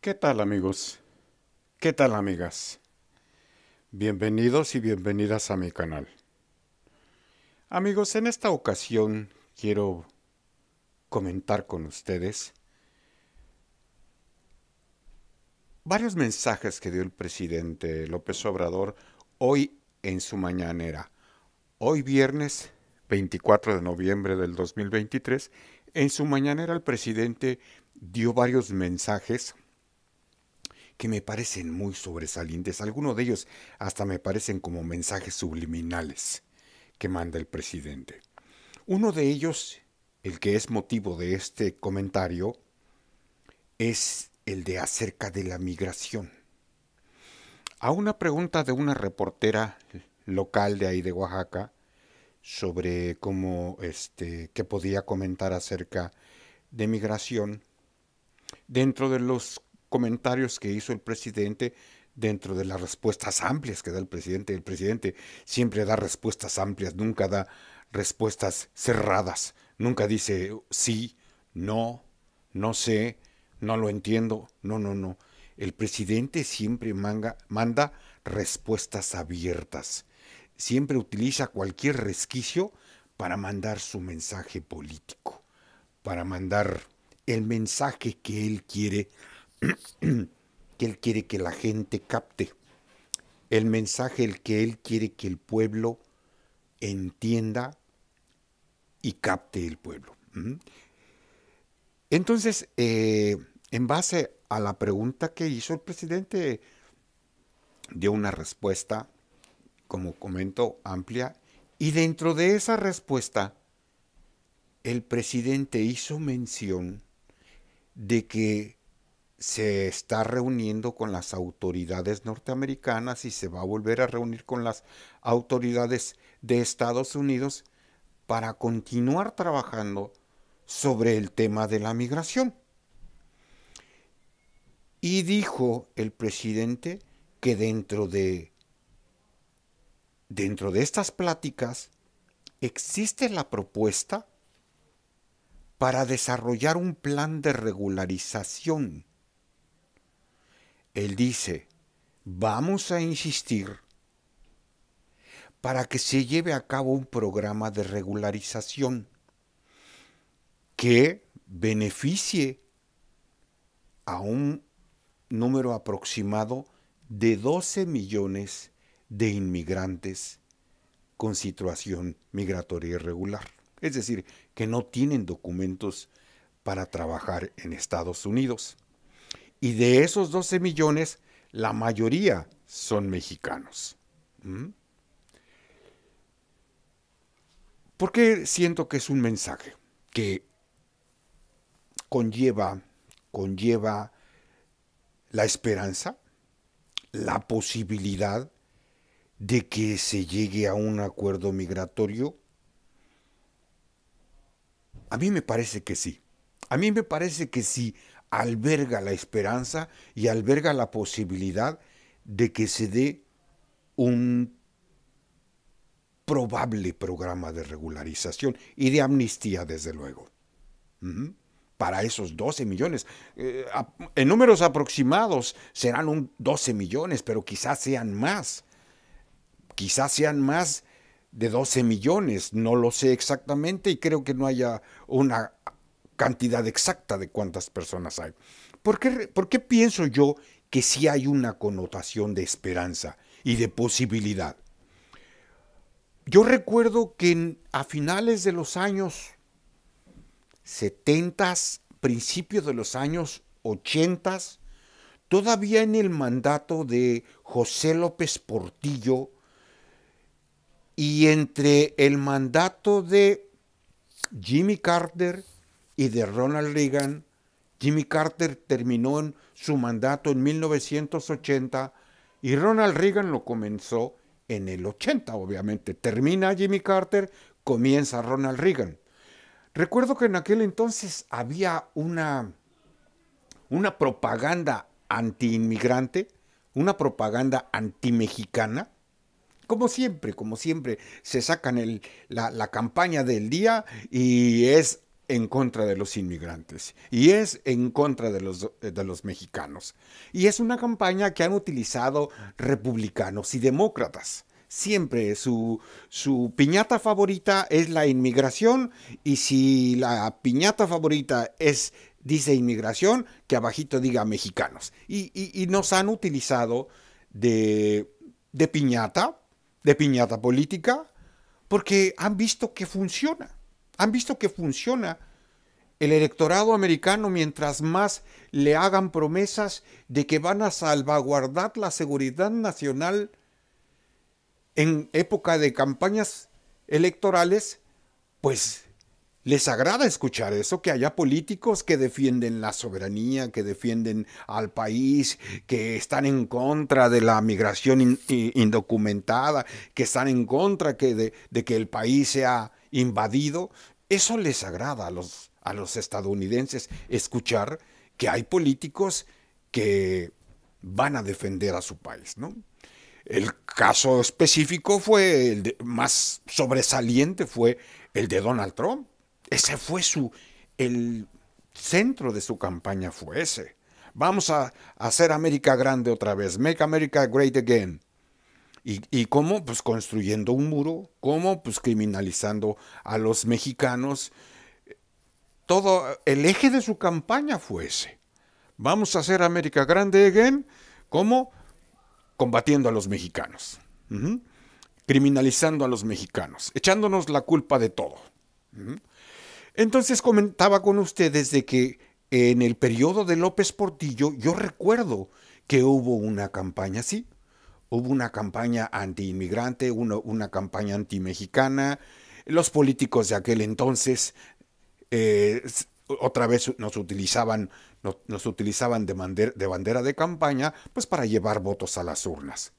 ¿Qué tal amigos? ¿Qué tal amigas? Bienvenidos y bienvenidas a mi canal. Amigos, en esta ocasión quiero comentar con ustedes varios mensajes que dio el presidente López Obrador hoy en su mañanera. Hoy viernes 24 de noviembre del 2023, en su mañanera el presidente dio varios mensajes que me parecen muy sobresalientes. Algunos de ellos hasta me parecen como mensajes subliminales que manda el presidente. Uno de ellos, el que es motivo de este comentario, es el de acerca de la migración. A una pregunta de una reportera local de ahí de Oaxaca sobre cómo qué podía comentar acerca de migración, dentro de los comentarios que hizo el presidente, dentro de las respuestas amplias que da el presidente siempre da respuestas amplias, nunca da respuestas cerradas, nunca dice sí, no, no sé, no lo entiendo, no, no, no. El presidente siempre manda respuestas abiertas, siempre utiliza cualquier resquicio para mandar su mensaje político, para mandar el mensaje que él quiere que la gente capte, el mensaje el que él quiere que el pueblo entienda y capte el pueblo. Entonces, en base a la pregunta que hizo el presidente, dio una respuesta, como comento, amplia, y dentro de esa respuesta, el presidente hizo mención de que se está reuniendo con las autoridades norteamericanas y se va a volver a reunir con las autoridades de Estados Unidos para continuar trabajando sobre el tema de la migración. Y dijo el presidente que dentro de estas pláticas existe la propuesta para desarrollar un plan de regularización. Él dice, vamos a insistir para que se lleve a cabo un programa de regularización que beneficie a un número aproximado de 12 millones de inmigrantes con situación migratoria irregular. Es decir, que no tienen documentos para trabajar en Estados Unidos. Y de esos 12 millones, la mayoría son mexicanos. ¿Por qué siento que es un mensaje que conlleva la esperanza, la posibilidad de que se llegue a un acuerdo migratorio? A mí me parece que sí. A mí me parece que sí alberga la esperanza y alberga la posibilidad de que se dé un probable programa de regularización y de amnistía, desde luego. Para esos 12 millones. En números aproximados serán 12 millones, pero quizás sean más. Quizás sean más de 12 millones, no lo sé exactamente y creo que no haya una cantidad exacta de cuántas personas hay. ¿Por qué pienso yo que sí hay una connotación de esperanza y de posibilidad? Yo recuerdo que a finales de los años 70, principios de los años 80, todavía en el mandato de José López Portillo y entre el mandato de Jimmy Carter y de Ronald Reagan, Jimmy Carter terminó en su mandato en 1980 y Ronald Reagan lo comenzó en el 80, obviamente. Termina Jimmy Carter, comienza Ronald Reagan. Recuerdo que en aquel entonces había una propaganda anti-inmigrante, una propaganda anti-mexicana. Como siempre, se sacan la campaña del día y es en contra de los inmigrantes y es en contra de los mexicanos. Y es una campaña que han utilizado republicanos y demócratas. Siempre su piñata favorita es la inmigración y si la piñata favorita dice inmigración, que abajito diga mexicanos. Y nos han utilizado de, de piñata, de piñata política, porque han visto que funciona. Han visto que funciona. El electorado americano, mientras más le hagan promesas de que van a salvaguardar la seguridad nacional en época de campañas electorales, pues les agrada escuchar eso, que haya políticos que defienden la soberanía, que defienden al país, que están en contra de la migración indocumentada, que están en contra de que el país sea invadido. Eso les agrada a los estadounidenses, escuchar que hay políticos que van a defender a su país, ¿no? El caso específico fue más sobresaliente fue el de Donald Trump. Ese fue el centro de su campaña fue ese. Vamos a hacer América grande otra vez. Make America great again. ¿Y cómo? Pues construyendo un muro. ¿Cómo? Pues criminalizando a los mexicanos. Todo el eje de su campaña fue ese. Vamos a hacer América grande again. ¿Cómo? Combatiendo a los mexicanos. Criminalizando a los mexicanos. Echándonos la culpa de todo. Entonces comentaba con ustedes de que en el periodo de López Portillo yo recuerdo que hubo una campaña así. Hubo una campaña anti-inmigrante, una campaña anti-mexicana. Los políticos de aquel entonces otra vez nos utilizaban de bandera de campaña pues para llevar votos a las urnas.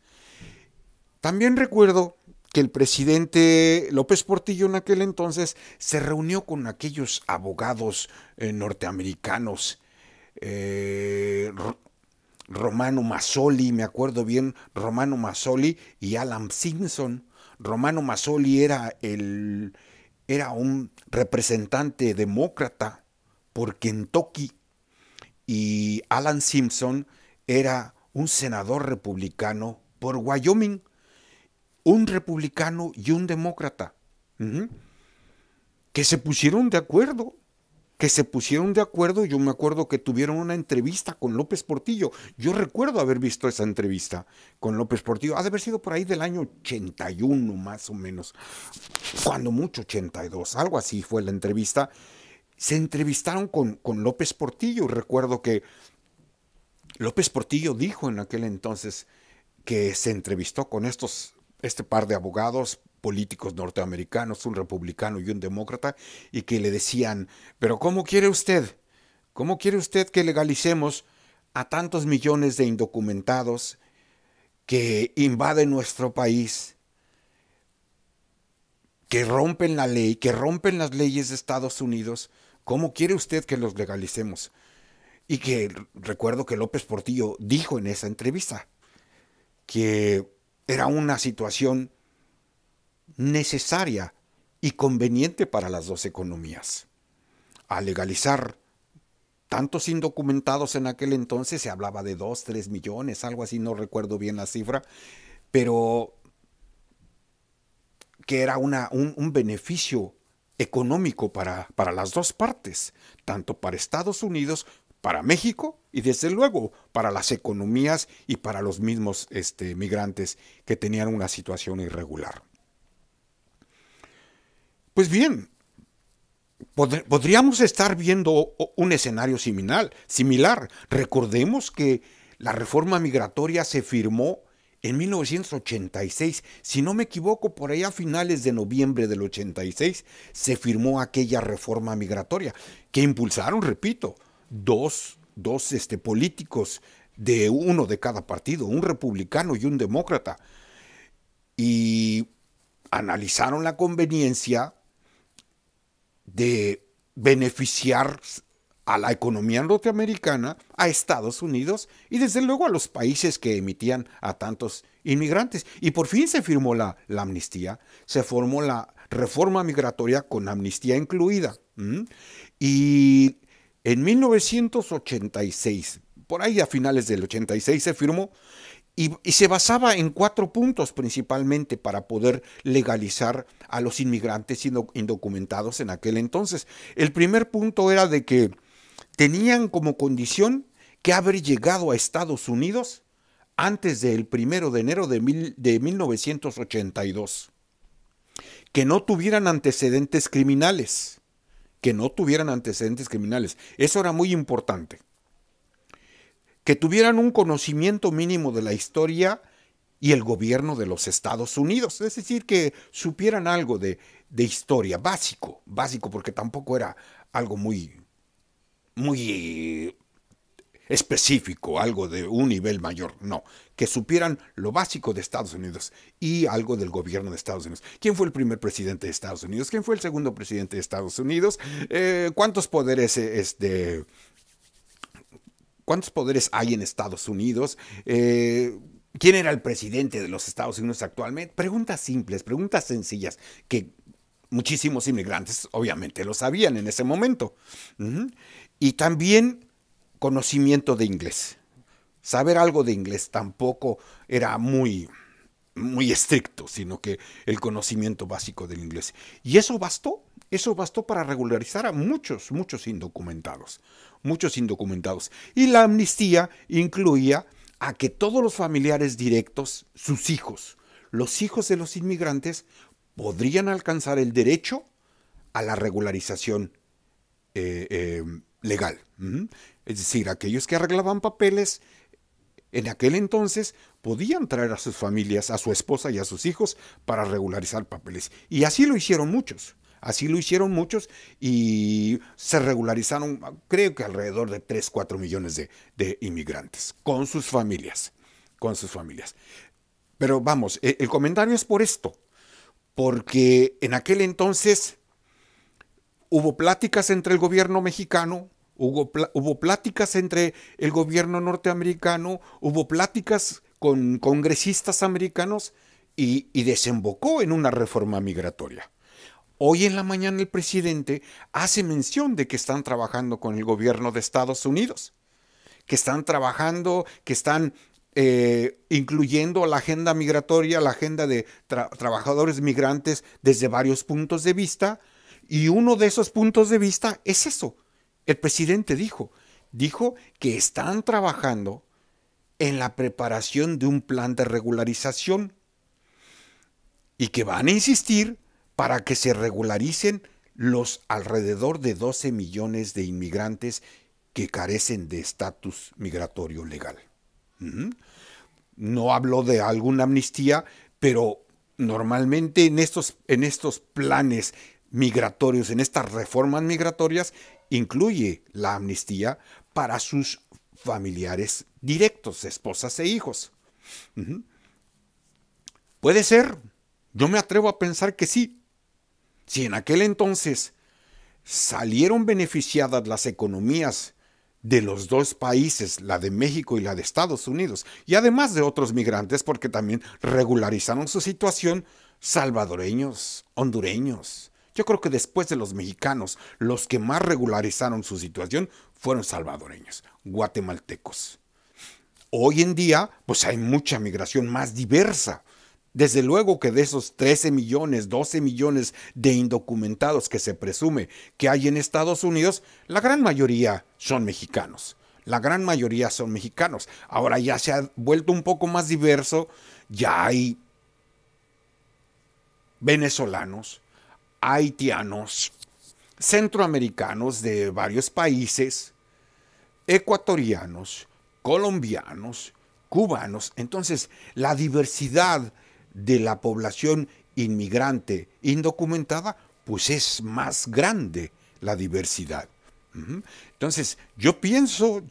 También recuerdo que el presidente López Portillo en aquel entonces se reunió con aquellos abogados norteamericanos, Romano Mazzoli, me acuerdo bien, Romano Mazzoli y Alan Simpson. Romano Mazzoli era un representante demócrata por Kentucky y Alan Simpson era un senador republicano por Wyoming. Un republicano y un demócrata, que se pusieron de acuerdo, yo me acuerdo que tuvieron una entrevista con López Portillo, yo recuerdo haber visto esa entrevista con López Portillo, ha de haber sido por ahí del año 81 más o menos, cuando mucho 82, algo así fue la entrevista, se entrevistaron con López Portillo, recuerdo que López Portillo dijo en aquel entonces que se entrevistó con este par de abogados políticos norteamericanos, un republicano y un demócrata, y que le decían, pero ¿cómo quiere usted? ¿Cómo quiere usted que legalicemos a tantos millones de indocumentados que invaden nuestro país, que rompen la ley, que rompen las leyes de Estados Unidos? ¿Cómo quiere usted que los legalicemos? Y que recuerdo que López Portillo dijo en esa entrevista que era una situación necesaria y conveniente para las dos economías. Al legalizar tantos indocumentados en aquel entonces, se hablaba de 2, 3 millones, algo así, no recuerdo bien la cifra, pero que era un beneficio económico para las dos partes, tanto para Estados Unidos, para México y desde luego para las economías y para los mismos migrantes que tenían una situación irregular. Pues bien, podríamos estar viendo un escenario similar. Recordemos que la reforma migratoria se firmó en 1986. Si no me equivoco, por ahí a finales de noviembre del 86 se firmó aquella reforma migratoria que impulsaron, repito, dos políticos de uno de cada partido, un republicano y un demócrata, y analizaron la conveniencia de beneficiar a la economía norteamericana, a Estados Unidos y desde luego a los países que emitían a tantos inmigrantes. Y por fin se firmó la amnistía, se formó la reforma migratoria con amnistía incluida. Y en 1986, por ahí a finales del 86 se firmó y se basaba en 4 puntos principalmente para poder legalizar a los inmigrantes indocumentados en aquel entonces. El primer punto era de que tenían como condición que haber llegado a Estados Unidos antes del 1 de enero de 1982, que no tuvieran antecedentes criminales, Eso era muy importante. Que tuvieran un conocimiento mínimo de la historia y el gobierno de los Estados Unidos, es decir, que supieran algo de historia, básico, porque tampoco era algo muy específico, algo de un nivel mayor, no, que supieran lo básico de Estados Unidos y algo del gobierno de Estados Unidos. ¿Quién fue el primer presidente de Estados Unidos? ¿Quién fue el segundo presidente de Estados Unidos? ¿Cuántos poderes hay en Estados Unidos? ¿Quién era el presidente de los Estados Unidos actualmente? Preguntas simples, preguntas sencillas, que muchísimos inmigrantes obviamente lo sabían en ese momento. Y también conocimiento de inglés. Saber algo de inglés tampoco era muy estricto, sino que el conocimiento básico del inglés. Y eso bastó para regularizar a muchos indocumentados. Y la amnistía incluía a que todos los familiares directos, sus hijos, los hijos de los inmigrantes, podrían alcanzar el derecho a la regularización legal. Es decir, aquellos que arreglaban papeles en aquel entonces podían traer a sus familias, a su esposa y a sus hijos para regularizar papeles. Y así lo hicieron muchos. Y se regularizaron, creo que alrededor de 3-4 millones de inmigrantes con sus familias. Pero vamos, el comentario es por esto, porque en aquel entonces hubo pláticas entre el gobierno mexicano, hubo pláticas entre el gobierno norteamericano, hubo pláticas con congresistas americanos y desembocó en una reforma migratoria. Hoy en la mañana el presidente hace mención de que están trabajando con el gobierno de Estados Unidos, que están trabajando, que están incluyendo la agenda migratoria, la agenda de trabajadores migrantes desde varios puntos de vista, y uno de esos puntos de vista es eso. El presidente dijo que están trabajando en la preparación de un plan de regularización y que van a insistir para que se regularicen los alrededor de 12 millones de inmigrantes que carecen de estatus migratorio legal. No habló de alguna amnistía, pero normalmente en estos planes migratorios, en estas reformas migratorias, incluye la amnistía para sus familiares directos, esposas e hijos. Puede ser, yo me atrevo a pensar que sí. Si en aquel entonces salieron beneficiadas las economías de los dos países, la de México y la de Estados Unidos, y además de otros migrantes, porque también regularizaron su situación, salvadoreños, hondureños. Yo creo que después de los mexicanos, los que más regularizaron su situación fueron salvadoreños, guatemaltecos. Hoy en día, pues hay mucha migración más diversa. Desde luego que de esos 13 millones, 12 millones de indocumentados que se presume que hay en Estados Unidos, la gran mayoría son mexicanos. Ahora ya se ha vuelto un poco más diverso, ya hay venezolanos, haitianos, centroamericanos de varios países, ecuatorianos, colombianos, cubanos. Entonces, la diversidad de la población inmigrante indocumentada, pues es más grande la diversidad. Entonces, yo pienso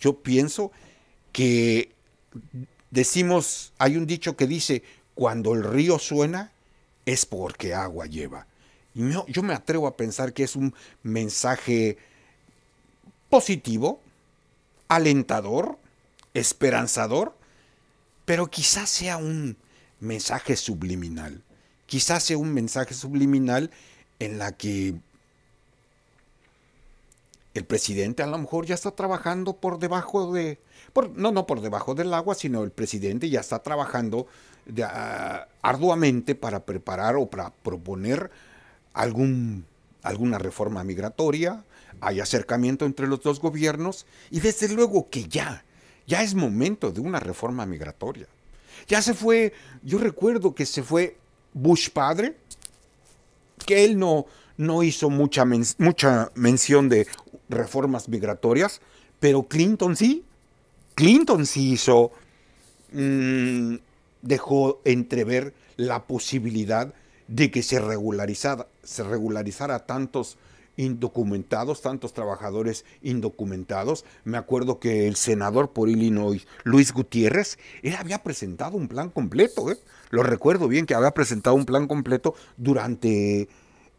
que hay un dicho que dice, cuando el río suena, es porque agua lleva. Y yo me atrevo a pensar que es un mensaje positivo, alentador, esperanzador, pero quizás sea un mensaje subliminal. quizás sea un mensaje subliminal en la que el presidente a lo mejor ya está trabajando por debajo de, no por debajo del agua, sino el presidente ya está trabajando arduamente para preparar o para proponer alguna reforma migratoria, hay acercamiento entre los dos gobiernos y desde luego que ya es momento de una reforma migratoria. Ya se fue, yo recuerdo que se fue Bush padre, que él no hizo mucha mención de reformas migratorias, pero Clinton sí. Clinton sí hizo, dejó entrever la posibilidad de que se regularizara tantos indocumentados, tantos trabajadores indocumentados. Me acuerdo que el senador por Illinois, Luis Gutiérrez, él había presentado un plan completo, ¿eh? Lo recuerdo bien que había presentado un plan completo durante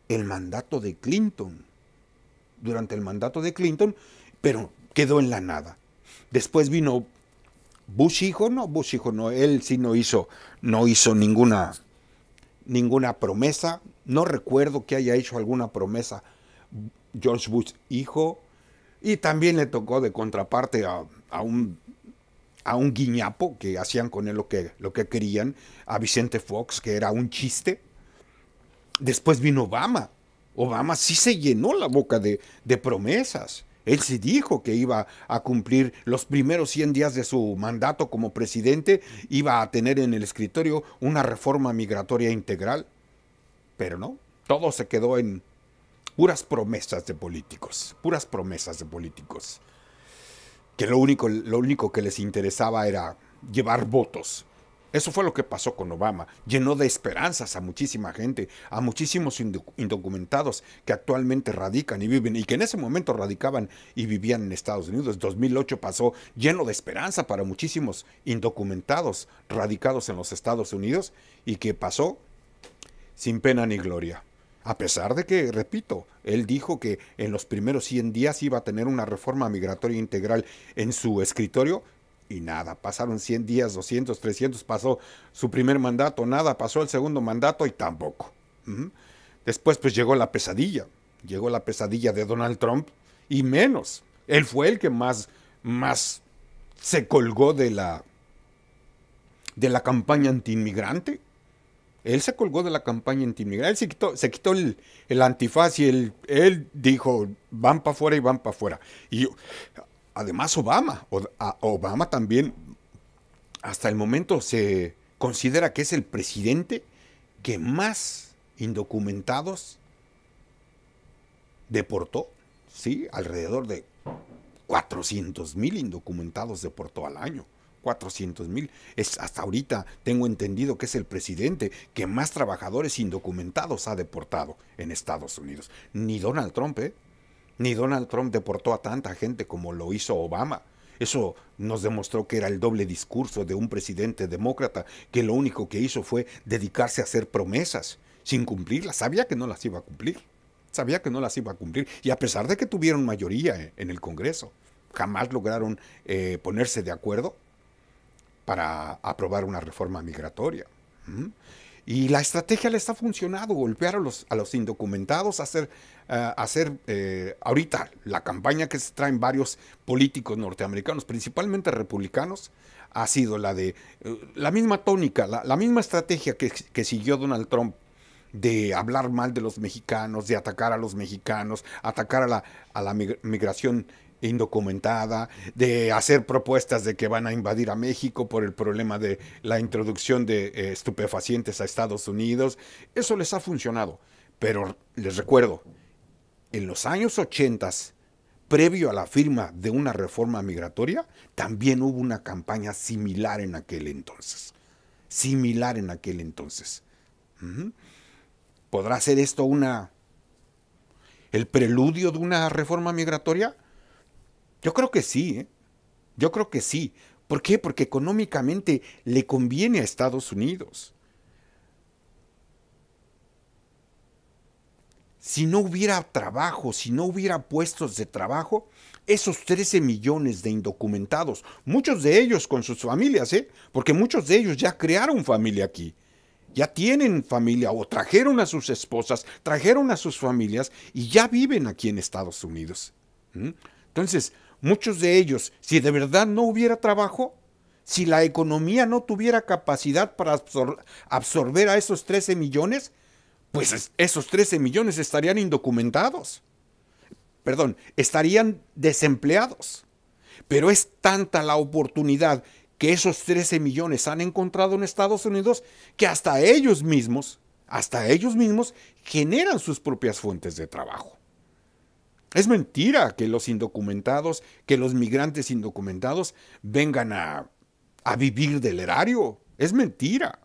el mandato de Clinton. Durante el mandato de Clinton, pero quedó en la nada. Después vino Bush hijo no, él sí no hizo ninguna promesa. No recuerdo que haya hecho alguna promesa George Bush hijo, y también le tocó de contraparte a un guiñapo que hacían con él lo que querían, a Vicente Fox, que era un chiste. Después vino Obama. Obama sí se llenó la boca de promesas. Él sí dijo que iba a cumplir los primeros 100 días de su mandato como presidente, iba a tener en el escritorio una reforma migratoria integral. Pero no, todo se quedó en puras promesas de políticos, que lo único que les interesaba era llevar votos. Eso fue lo que pasó con Obama. Llenó de esperanzas a muchísima gente, a muchísimos indocumentados que actualmente radican y viven, y que en ese momento radicaban y vivían en Estados Unidos. 2008 pasó lleno de esperanza para muchísimos indocumentados radicados en los Estados Unidos, y que pasó sin pena ni gloria. A pesar de que, repito, él dijo que en los primeros 100 días iba a tener una reforma migratoria integral en su escritorio, y nada, pasaron 100 días, 200, 300, pasó su primer mandato, nada, pasó el segundo mandato y tampoco. Después pues llegó la pesadilla de Donald Trump, y menos. Él fue el que más se colgó de la campaña antiinmigrante. Él se colgó de la campaña antiinmigrante, él se quitó el antifaz, y él dijo, van para afuera y van para afuera. Y además Obama también, hasta el momento se considera que es el presidente que más indocumentados deportó, ¿sí? Alrededor de 400,000 indocumentados deportó al año. 400,000. Hasta ahorita tengo entendido que es el presidente que más trabajadores indocumentados ha deportado en Estados Unidos. Ni Donald Trump, Ni Donald Trump deportó a tanta gente como lo hizo Obama. Eso nos demostró que era el doble discurso de un presidente demócrata que lo único que hizo fue dedicarse a hacer promesas sin cumplirlas. Sabía que no las iba a cumplir. Y a pesar de que tuvieron mayoría en el Congreso, jamás lograron ponerse de acuerdo para aprobar una reforma migratoria. Y la estrategia le está funcionando, golpear a los indocumentados, hacer ahorita la campaña que se traen varios políticos norteamericanos, principalmente republicanos, ha sido la de la misma tónica, la misma estrategia que siguió Donald Trump, de hablar mal de los mexicanos, de atacar a los mexicanos, atacar a la migración indocumentada, de hacer propuestas de que van a invadir a México por el problema de la introducción de estupefacientes a Estados Unidos. Eso les ha funcionado. Pero les recuerdo, en los años 80, previo a la firma de una reforma migratoria, también hubo una campaña similar en aquel entonces. ¿Podrá ser esto el preludio de una reforma migratoria? Yo creo que sí, Yo creo que sí. ¿Por qué? Porque económicamente le conviene a Estados Unidos. Si no hubiera trabajo, si no hubiera puestos de trabajo, esos 13 millones de indocumentados, muchos de ellos con sus familias, porque muchos de ellos ya crearon familia aquí, ya tienen familia o trajeron a sus esposas, trajeron a sus familias y ya viven aquí en Estados Unidos. ¿Mm? Entonces, muchos de ellos, si de verdad no hubiera trabajo, si la economía no tuviera capacidad para absorber a esos 13 millones, pues esos 13 millones estarían indocumentados. Perdón, estarían desempleados. Pero es tanta la oportunidad que esos 13 millones han encontrado en Estados Unidos que hasta ellos mismos generan sus propias fuentes de trabajo. Es mentira que los indocumentados, que los migrantes indocumentados vengan a vivir del erario. Es mentira.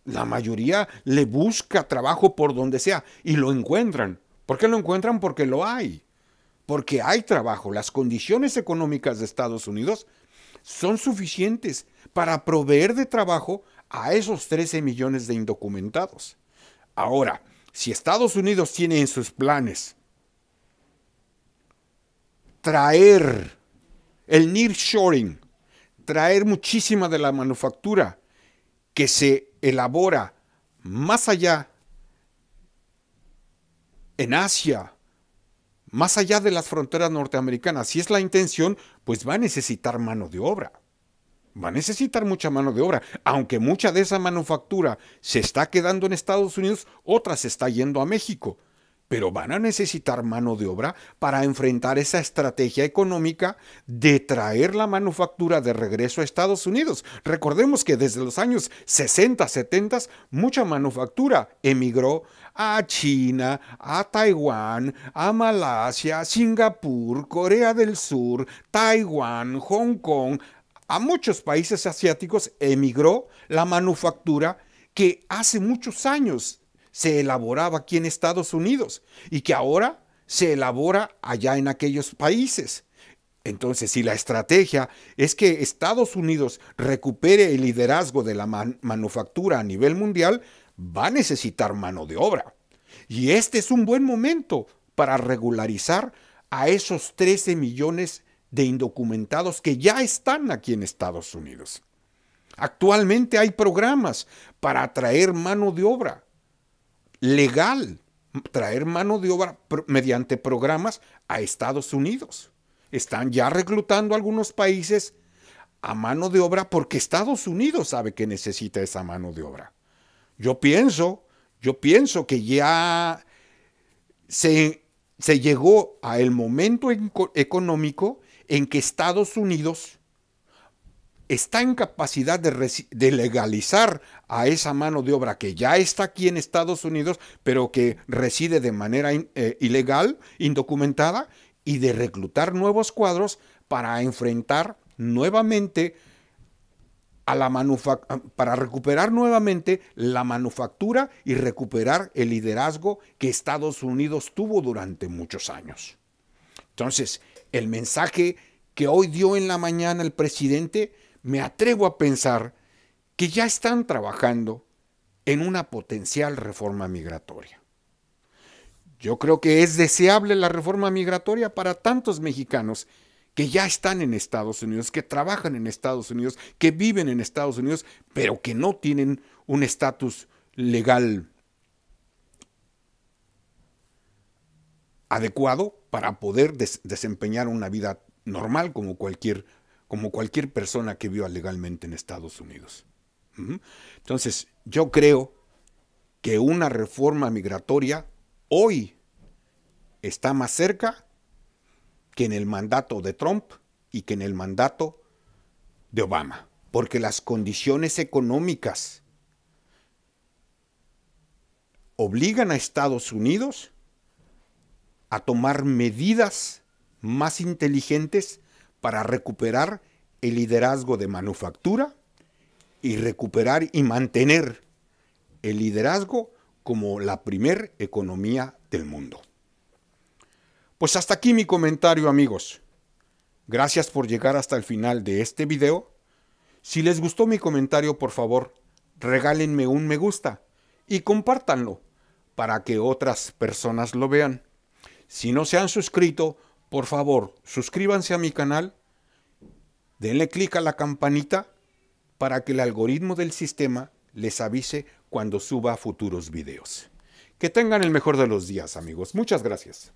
La mayoría le busca trabajo por donde sea y lo encuentran. ¿Por qué lo encuentran? Porque lo hay. Porque hay trabajo. Las condiciones económicas de Estados Unidos son suficientes para proveer de trabajo a esos 13 millones de indocumentados. Ahora, si Estados Unidos tiene en sus planes traer el nearshoring, traer muchísima de la manufactura que se elabora más allá en Asia, más allá de las fronteras norteamericanas, si es la intención, pues va a necesitar mano de obra. Va a necesitar mucha mano de obra. Aunque mucha de esa manufactura se está quedando en Estados Unidos, otra se está yendo a México. Pero van a necesitar mano de obra para enfrentar esa estrategia económica de traer la manufactura de regreso a Estados Unidos. Recordemos que desde los años 60, 70, mucha manufactura emigró a China, a Taiwán, a Malasia, Singapur, Corea del Sur, Taiwán, Hong Kong. A muchos países asiáticos emigró la manufactura que hace muchos años se elaboraba aquí en Estados Unidos y que ahora se elabora allá en aquellos países. Entonces, si la estrategia es que Estados Unidos recupere el liderazgo de la manufactura a nivel mundial, va a necesitar mano de obra. Y este es un buen momento para regularizar a esos 13 millones de indocumentados que ya están aquí en Estados Unidos. Actualmente hay programas para atraer mano de obra legal, traer mano de obra mediante programas a Estados Unidos. Están ya reclutando a algunos países a mano de obra porque Estados Unidos sabe que necesita esa mano de obra. Yo pienso que ya se llegó a el momento económico en que Estados Unidos está en capacidad de legalizar a esa mano de obra que ya está aquí en Estados Unidos, pero que reside de manera ilegal, indocumentada, y de reclutar nuevos cuadros para enfrentar nuevamente para recuperar nuevamente la manufactura y recuperar el liderazgo que Estados Unidos tuvo durante muchos años. Entonces, el mensaje que hoy dio en la mañana el presidente, me atrevo a pensar que ya están trabajando en una potencial reforma migratoria. Yo creo que es deseable la reforma migratoria para tantos mexicanos que ya están en Estados Unidos, que trabajan en Estados Unidos, que viven en Estados Unidos, pero que no tienen un estatus legal adecuado para poder desempeñar una vida normal como cualquier persona que viva legalmente en Estados Unidos. Entonces, yo creo que una reforma migratoria hoy está más cerca que en el mandato de Trump y que en el mandato de Obama, porque las condiciones económicas obligan a Estados Unidos a tomar medidas más inteligentes para recuperar el liderazgo de manufactura y recuperar y mantener el liderazgo como la primer economía del mundo. Pues hasta aquí mi comentario, amigos. Gracias por llegar hasta el final de este video. Si les gustó mi comentario, por favor, regálenme un me gusta y compártanlo para que otras personas lo vean. Si no se han suscrito, por favor, suscríbanse a mi canal, denle clic a la campanita para que el algoritmo del sistema les avise cuando suba futuros videos. Que tengan el mejor de los días, amigos. Muchas gracias.